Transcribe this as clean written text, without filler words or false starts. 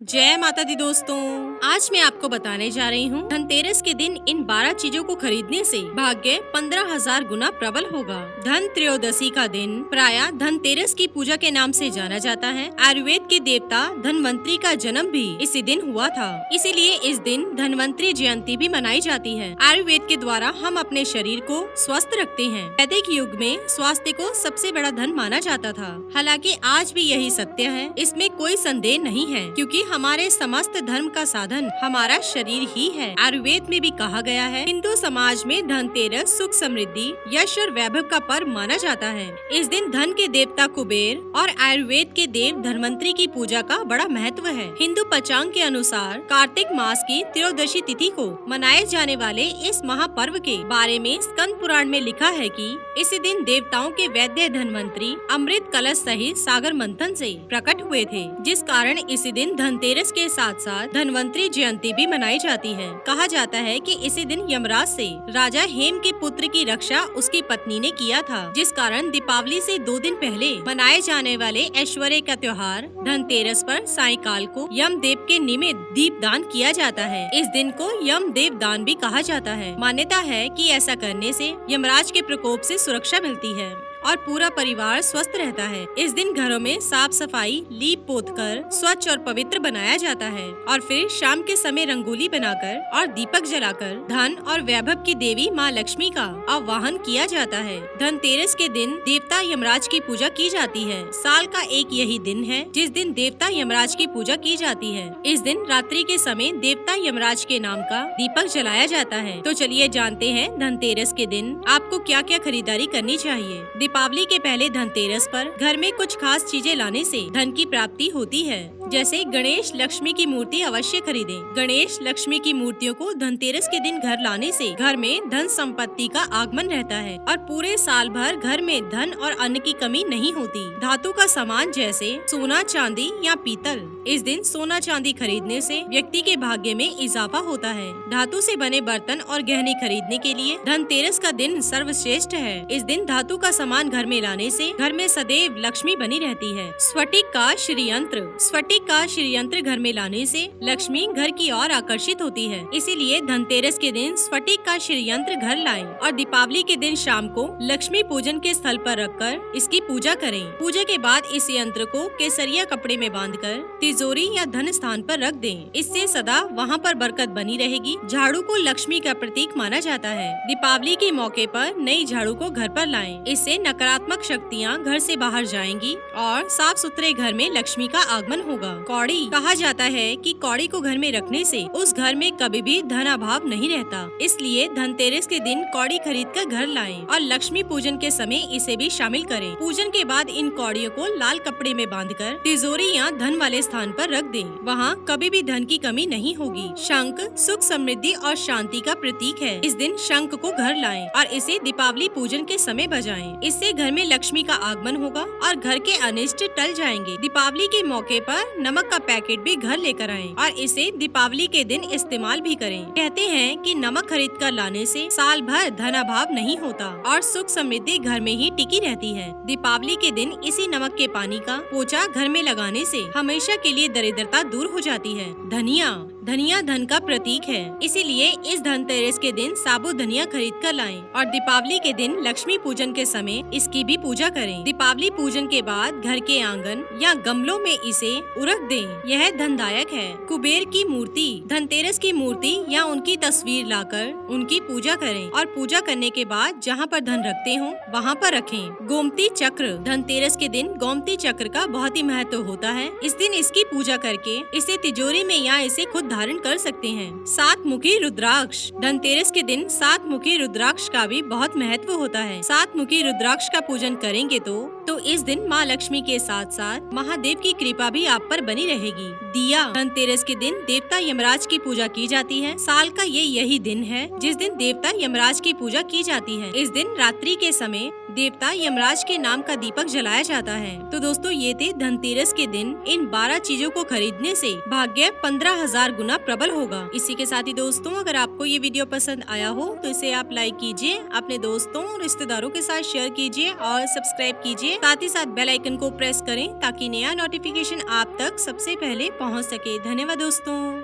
जय माता दी दोस्तों। आज मैं आपको बताने जा रही हूँ धनतेरस के दिन इन 12 चीजों को खरीदने से भाग्य 15,000 गुना प्रबल होगा। धन त्रयोदशी का दिन प्रायः धनतेरस की पूजा के नाम से जाना जाता है। आयुर्वेद के देवता धनवंतरी का जन्म भी इसी दिन हुआ था, इसीलिए इस दिन धनवंतरी जयंती भी मनाई जाती है। आयुर्वेद के द्वारा हम अपने शरीर को स्वस्थ रखते हैं। वैदिक युग में स्वास्थ्य को सबसे बड़ा धन माना जाता था। हालांकि आज भी यही सत्य है, इसमें कोई संदेह नहीं है, क्योंकि हमारे समस्त धर्म का साधन हमारा शरीर ही है। आयुर्वेद में भी कहा गया है, हिंदू समाज में धनतेरस सुख समृद्धि यश और वैभव का पर्व माना जाता है। इस दिन धन के देवता कुबेर और आयुर्वेद के देव धन्वंतरी की पूजा का बड़ा महत्व है। हिंदू पंचांग के अनुसार कार्तिक मास की त्रयोदशी तिथि को मनाए जाने वाले इस महापर्व के बारे में स्कंद पुराण में लिखा है कि इसी दिन देवताओं के वैद्य धन्वंतरी अमृत कलश सहित सागर मंथन से प्रकट हुए थे, जिस कारण इसी दिन धनतेरस के साथ साथ धनवंतरी जयंती भी मनाई जाती है। कहा जाता है कि इसी दिन यमराज से राजा हेम के पुत्र की रक्षा उसकी पत्नी ने किया था, जिस कारण दीपावली से 2 दिन पहले मनाए जाने वाले ऐश्वर्य का त्योहार धनतेरस पर सायंकाल को यम देव के निमित्त दीप दान किया जाता है। इस दिन को यम देव दान भी कहा जाता है। मान्यता है कि ऐसा करने से यमराज के प्रकोप से सुरक्षा मिलती है और पूरा परिवार स्वस्थ रहता है। इस दिन घरों में साफ सफाई लीप पोत कर स्वच्छ और पवित्र बनाया जाता है और फिर शाम के समय रंगोली बनाकर और दीपक जलाकर धन और वैभव की देवी माँ लक्ष्मी का आवाहन किया जाता है। धनतेरस के दिन देवता यमराज की पूजा की जाती है। साल का एक यही दिन है जिस दिन देवता यमराज की पूजा की जाती है। इस दिन रात्रि के समय देवता यमराज के नाम का दीपक जलाया जाता है। तो चलिए जानते हैं धनतेरस के दिन आपको क्या क्या खरीदारी करनी चाहिए। दीपावली के पहले धनतेरस पर घर में कुछ खास चीजें लाने से धन की प्राप्ति होती है। जैसे गणेश लक्ष्मी की मूर्ति अवश्य खरीदें। गणेश लक्ष्मी की मूर्तियों को धनतेरस के दिन घर लाने से घर में धन संपत्ति का आगमन रहता है और पूरे साल भर घर में धन और अन्न की कमी नहीं होती। धातु का सामान जैसे सोना चांदी या पीतल, इस दिन सोना चांदी खरीदने से व्यक्ति के भाग्य में इजाफा होता है। धातु से बने बर्तन और गहने खरीदने के लिए धनतेरस का दिन सर्वश्रेष्ठ है। इस दिन धातु का सामान घर में लाने से घर में सदैव लक्ष्मी बनी रहती है। स्फटिक का श्रीयंत्र घर में लाने से लक्ष्मी घर की ओर आकर्षित होती है, इसीलिए धनतेरस के दिन स्फटिक का श्रीयंत्र घर लाएं और दीपावली के दिन शाम को लक्ष्मी पूजन के स्थल पर रखकर इसकी पूजा करें। पूजा के बाद इस यंत्र को केसरिया कपड़े में बांधकर तिजोरी या धन स्थान पर रख दें। इससे सदा वहाँ पर बरकत बनी रहेगी। झाड़ू को लक्ष्मी का प्रतीक माना जाता है। दीपावली के मौके पर नई झाड़ू को घर पर लाएं। इससे नकारात्मक शक्तियाँ घर से बाहर जाएंगी और साफ सुथरे घर में लक्ष्मी का आगमन होगा। कौड़ी, कहा जाता है कि कौड़ी को घर में रखने से उस घर में कभी भी धन अभाव नहीं रहता, इसलिए धनतेरस के दिन कौड़ी खरीद कर घर लाएं और लक्ष्मी पूजन के समय इसे भी शामिल करें। पूजन के बाद इन कौड़ियों को लाल कपड़े में बांधकर तिजोरी या धन वाले स्थान पर रख दें। वहाँ कभी भी धन की कमी नहीं होगी। शंख सुख समृद्धि और शांति का प्रतीक है। इस दिन शंख को घर लाएं और इसे दीपावली पूजन के समय बजाएं। इससे घर में लक्ष्मी का आगमन होगा और घर के अनिष्ट टल जाएंगे। दीपावली के मौके पर नमक का पैकेट भी घर लेकर आएं और इसे दीपावली के दिन इस्तेमाल भी करें। कहते हैं कि नमक खरीद कर लाने से साल भर धन अभाव नहीं होता और सुख समृद्धि घर में ही टिकी रहती है। दीपावली के दिन इसी नमक के पानी का पोछा घर में लगाने से हमेशा के लिए दरिद्रता दूर हो जाती है। धनिया धन का प्रतीक है, इसीलिए इस धनतेरस के दिन साबुत धनिया खरीद कर लाएं और दीपावली के दिन लक्ष्मी पूजन के समय इसकी भी पूजा करें। दीपावली पूजन के बाद घर के आंगन या गमलों में इसे उरख दें। यह धनदायक है। कुबेर की मूर्ति, धनतेरस की मूर्ति या उनकी तस्वीर लाकर उनकी पूजा करें और पूजा करने के बाद जहाँ पर धन रखते हो वहाँ पर रखें। गोमती चक्र, धनतेरस के दिन गोमती चक्र का बहुत ही महत्व होता है। इस दिन इसकी पूजा करके इसे तिजोरी में या इसे खुद धारण कर सकते हैं। 7 मुखी रुद्राक्ष, धनतेरस के दिन 7 मुखी रुद्राक्ष का भी बहुत महत्व होता है। 7 मुखी रुद्राक्ष का पूजन करेंगे तो इस दिन माँ लक्ष्मी के साथ साथ महादेव की कृपा भी आप पर बनी रहेगी। दिया, धनतेरस के दिन देवता यमराज की पूजा की जाती है। साल का यही दिन है जिस दिन देवता यमराज की पूजा की जाती है। इस दिन रात्रि के समय देवता यमराज के नाम का दीपक जलाया जाता है। तो दोस्तों ये थे धनतेरस के दिन इन 12 चीजों को खरीदने से भाग्य 15,000 गुना प्रबल होगा। इसी के साथ ही दोस्तों अगर आपको ये वीडियो पसंद आया हो तो इसे आप लाइक कीजिए, अपने दोस्तों और रिश्तेदारों के साथ शेयर कीजिए और सब्सक्राइब कीजिए। साथ ही साथ बेल आइकन को प्रेस करें ताकि नया नोटिफिकेशन आप तक सबसे पहले पहुंच सके। धन्यवाद दोस्तों।